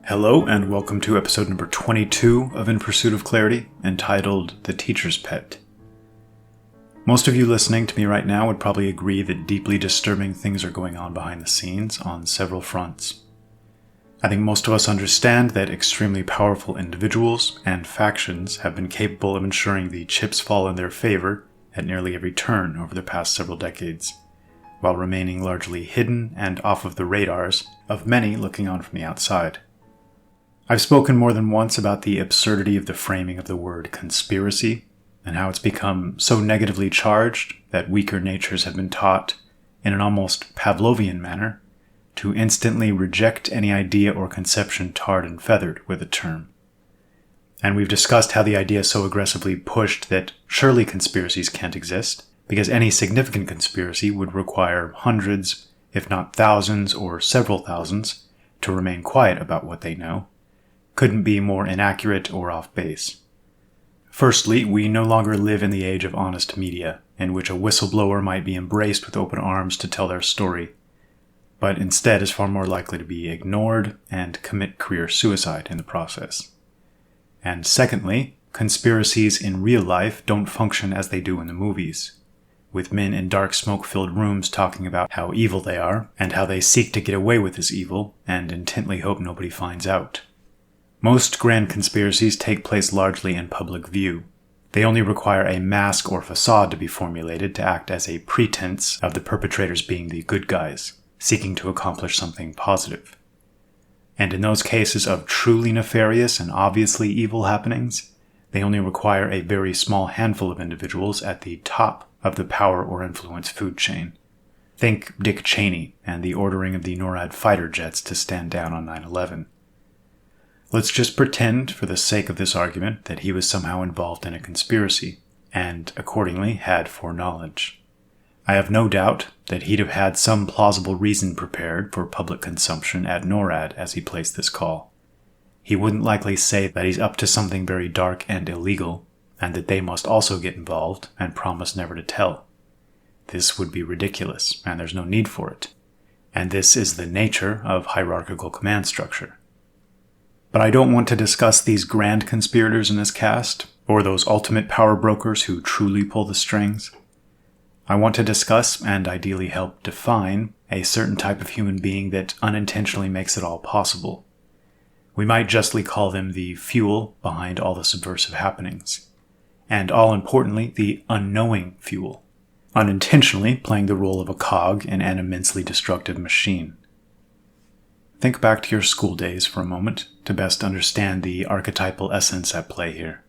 Hello and welcome to episode number 22 of In Pursuit of Clarity, entitled The Teacher's Pet. Most of you listening to me right now would probably agree that deeply disturbing things are going on behind the scenes on several fronts. I think most of us understand that extremely powerful individuals and factions have been capable of ensuring the chips fall in their favor at nearly every turn over the past several decades, while remaining largely hidden and off of the radars of many looking on from the outside. I've spoken more than once about the absurdity of the framing of the word conspiracy, and how it's become so negatively charged that weaker natures have been taught, in an almost Pavlovian manner, to instantly reject any idea or conception tarred and feathered with a term. And we've discussed how the idea is so aggressively pushed that surely conspiracies can't exist, because any significant conspiracy would require hundreds, if not thousands or several thousands, to remain quiet about what they know, couldn't be more inaccurate or off base. Firstly, we no longer live in the age of honest media, in which a whistleblower might be embraced with open arms to tell their story, but instead is far more likely to be ignored and commit career suicide in the process. And secondly, conspiracies in real life don't function as they do in the movies, with men in dark smoke-filled rooms talking about how evil they are, and how they seek to get away with this evil, and intently hope nobody finds out. Most grand conspiracies take place largely in public view. They only require a mask or facade to be formulated to act as a pretense of the perpetrators being the good guys, seeking to accomplish something positive. And in those cases of truly nefarious and obviously evil happenings, they only require a very small handful of individuals at the top of the power or influence food chain. Think Dick Cheney and the ordering of the NORAD fighter jets to stand down on 9/11. Let's just pretend, for the sake of this argument, that he was somehow involved in a conspiracy, and accordingly had foreknowledge. I have no doubt that he'd have had some plausible reason prepared for public consumption at NORAD as he placed this call. He wouldn't likely say that he's up to something very dark and illegal, and that they must also get involved and promise never to tell. This would be ridiculous, and there's no need for it. And this is the nature of hierarchical command structure. But I don't want to discuss these grand conspirators in this cast, or those ultimate power brokers who truly pull the strings. I want to discuss, and ideally help define, a certain type of human being that unintentionally makes it all possible. We might justly call them the fuel behind all the subversive happenings, and all importantly, the unknowing fuel, unintentionally playing the role of a cog in an immensely destructive machine. Think back to your school days for a moment to best understand the archetypal essence at play here,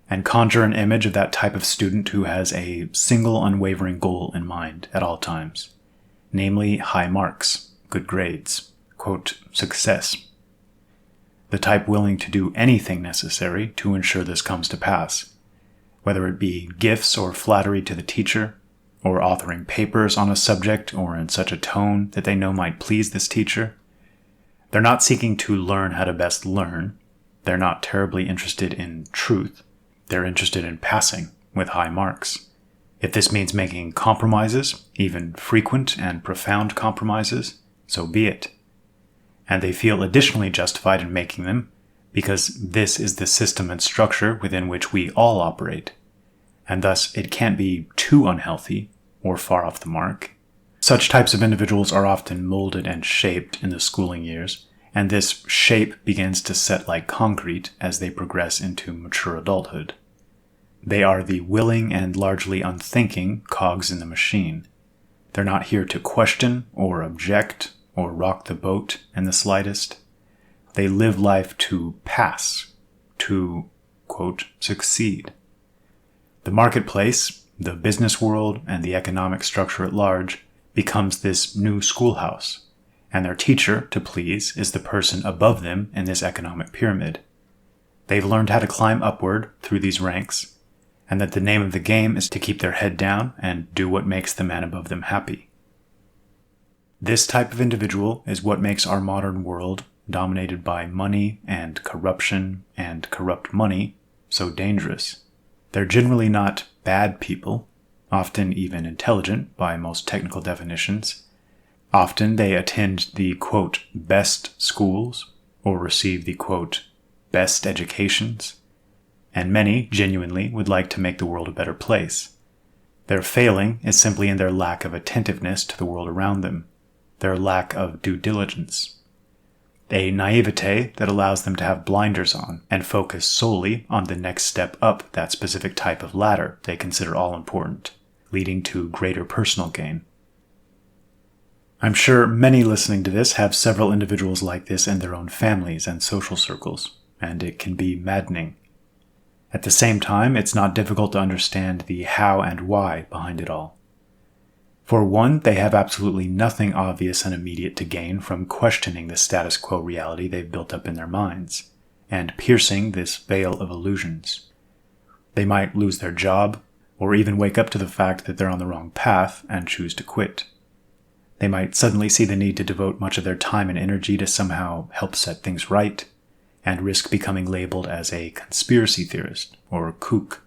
and conjure an image of that type of student who has a single unwavering goal in mind at all times, namely high marks, good grades, quote, success. The type willing to do anything necessary to ensure this comes to pass, whether it be gifts or flattery to the teacher, or authoring papers on a subject or in such a tone that they know might please this teacher. They're not seeking to learn how to best learn. They're not terribly interested in truth. They're interested in passing with high marks. If this means making compromises, even frequent and profound compromises, so be it. And they feel additionally justified in making them because this is the system and structure within which we all operate. And thus it can't be too unhealthy or far off the mark. Such types of individuals are often molded and shaped in the schooling years, and this shape begins to set like concrete as they progress into mature adulthood. They are the willing and largely unthinking cogs in the machine. They're not here to question or object or rock the boat in the slightest. They live life to pass, to, quote, succeed. The marketplace, the business world, and the economic structure at large becomes this new schoolhouse, and their teacher, to please, is the person above them in this economic pyramid. They've learned how to climb upward through these ranks, and that the name of the game is to keep their head down and do what makes the man above them happy. This type of individual is what makes our modern world, dominated by money and corruption and corrupt money, so dangerous. They're generally not bad people, often even intelligent by most technical definitions. Often they attend the, quote, best schools, or receive the, quote, best educations, and many genuinely would like to make the world a better place. Their failing is simply in their lack of attentiveness to the world around them, their lack of due diligence, a naivete that allows them to have blinders on and focus solely on the next step up that specific type of ladder they consider all important, leading to greater personal gain. I'm sure many listening to this have several individuals like this in their own families and social circles, and it can be maddening. At the same time, it's not difficult to understand the how and why behind it all. For one, they have absolutely nothing obvious and immediate to gain from questioning the status quo reality they've built up in their minds, and piercing this veil of illusions. They might lose their job, or even wake up to the fact that they're on the wrong path and choose to quit. They might suddenly see the need to devote much of their time and energy to somehow help set things right, and risk becoming labeled as a conspiracy theorist or a kook.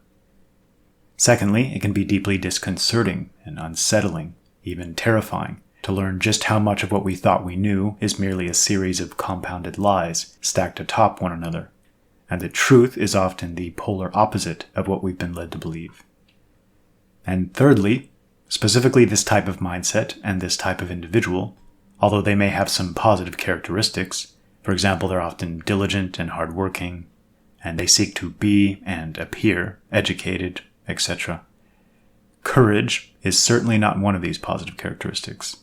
Secondly, it can be deeply disconcerting and unsettling, even terrifying, to learn just how much of what we thought we knew is merely a series of compounded lies stacked atop one another, and the truth is often the polar opposite of what we've been led to believe. And thirdly, specifically this type of mindset and this type of individual, although they may have some positive characteristics, for example, they're often diligent and hardworking, and they seek to be and appear educated, etc. Courage is certainly not one of these positive characteristics.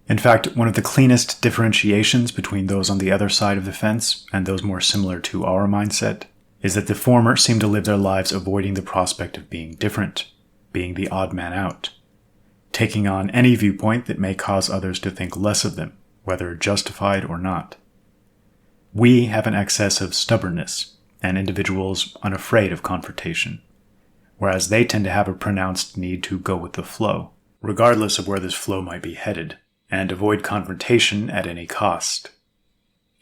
In fact, one of the cleanest differentiations between those on the other side of the fence and those more similar to our mindset is that the former seem to live their lives avoiding the prospect of being different, being the odd man out, taking on any viewpoint that may cause others to think less of them, whether justified or not. We have an excess of stubbornness and individuals unafraid of confrontation, whereas they tend to have a pronounced need to go with the flow, regardless of where this flow might be headed, and avoid confrontation at any cost.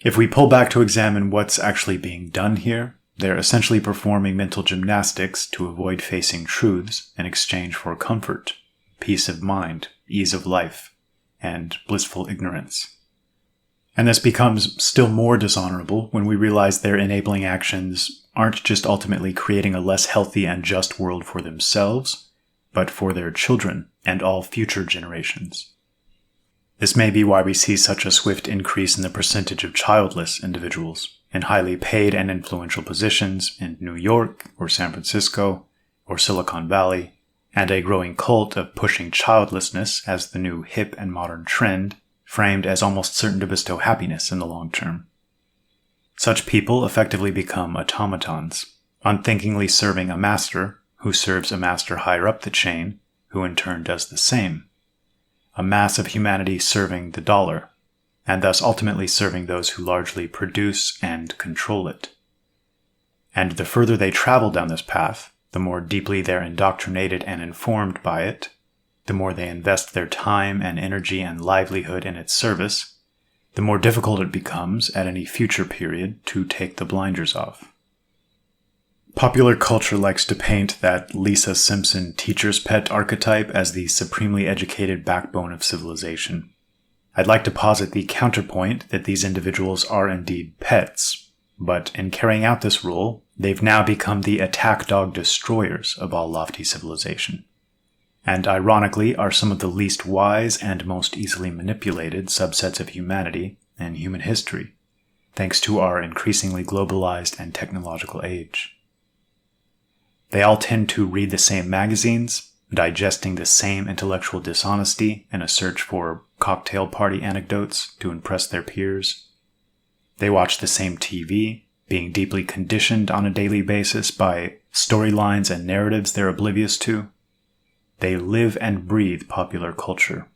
If we pull back to examine what's actually being done here, they're essentially performing mental gymnastics to avoid facing truths in exchange for comfort, peace of mind, ease of life, and blissful ignorance. And this becomes still more dishonorable when we realize their enabling actions aren't just ultimately creating a less healthy and just world for themselves, but for their children and all future generations. This may be why we see such a swift increase in the percentage of childless individuals in highly paid and influential positions in New York or San Francisco or Silicon Valley, and a growing cult of pushing childlessness as the new hip and modern trend, framed as almost certain to bestow happiness in the long term. Such people effectively become automatons, unthinkingly serving a master who serves a master higher up the chain, who in turn does the same. A mass of humanity serving the dollar, and thus ultimately serving those who largely produce and control it. And the further they travel down this path, the more deeply they're indoctrinated and informed by it, the more they invest their time and energy and livelihood in its service, the more difficult it becomes at any future period to take the blinders off. Popular culture likes to paint that Lisa Simpson teacher's pet archetype as the supremely educated backbone of civilization. I'd like to posit the counterpoint that these individuals are indeed pets, but in carrying out this role, they've now become the attack dog destroyers of all lofty civilization, and ironically are some of the least wise and most easily manipulated subsets of humanity in human history, thanks to our increasingly globalized and technological age. They all tend to read the same magazines, digesting the same intellectual dishonesty in a search for cocktail party anecdotes to impress their peers. They watch the same TV, being deeply conditioned on a daily basis by storylines and narratives they're oblivious to. They live and breathe popular culture.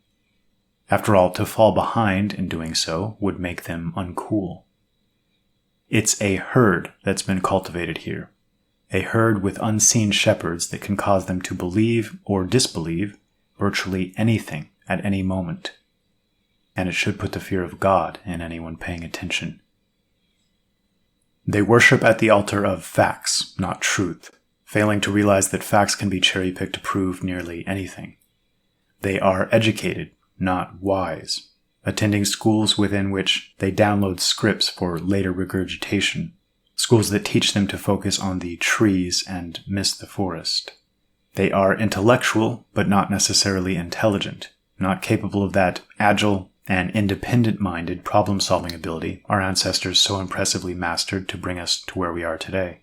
After all, to fall behind in doing so would make them uncool. It's a herd that's been cultivated here. A herd with unseen shepherds that can cause them to believe or disbelieve virtually anything at any moment. And it should put the fear of God in anyone paying attention. They worship at the altar of facts, not truth, failing to realize that facts can be cherry-picked to prove nearly anything. They are educated, not wise, attending schools within which they download scripts for later regurgitation, schools that teach them to focus on the trees and miss the forest. They are intellectual, but not necessarily intelligent, not capable of that agile and independent-minded problem-solving ability our ancestors so impressively mastered to bring us to where we are today.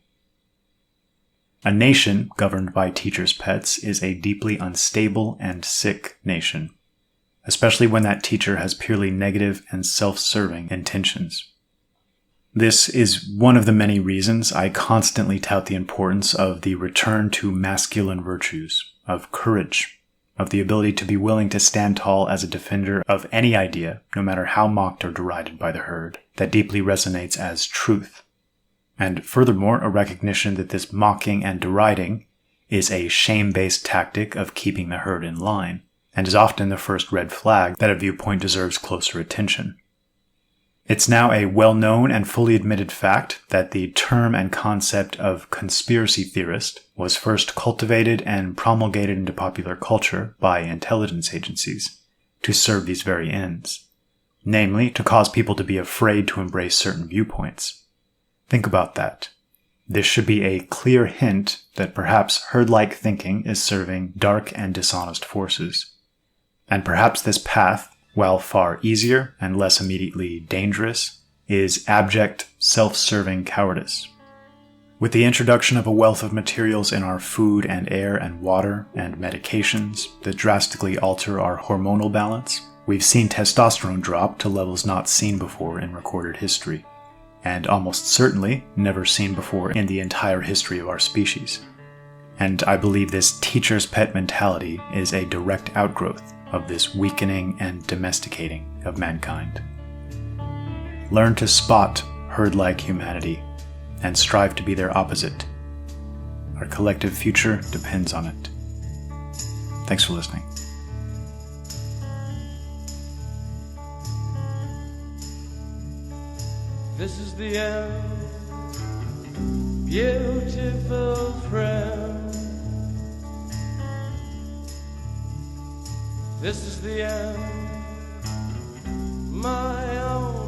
A nation governed by teachers' pets is a deeply unstable and sick nation, especially when that teacher has purely negative and self-serving intentions. This is one of the many reasons I constantly tout the importance of the return to masculine virtues, of courage, of the ability to be willing to stand tall as a defender of any idea, no matter how mocked or derided by the herd, that deeply resonates as truth. And furthermore, a recognition that this mocking and deriding is a shame-based tactic of keeping the herd in line, and is often the first red flag that a viewpoint deserves closer attention. It's now a well-known and fully admitted fact that the term and concept of conspiracy theorist was first cultivated and promulgated into popular culture by intelligence agencies to serve these very ends, namely to cause people to be afraid to embrace certain viewpoints. Think about that. This should be a clear hint that perhaps herd-like thinking is serving dark and dishonest forces. And perhaps this path, while far easier and less immediately dangerous, is abject, self-serving cowardice. With the introduction of a wealth of materials in our food and air and water and medications that drastically alter our hormonal balance, we've seen testosterone drop to levels not seen before in recorded history, and almost certainly never seen before in the entire history of our species. And I believe this teacher's pet mentality is a direct outgrowth of this weakening and domesticating of mankind. Learn to spot herd-like humanity and strive to be their opposite. Our collective future depends on it. Thanks for listening. This is the end, beautiful friend. This is the end, my own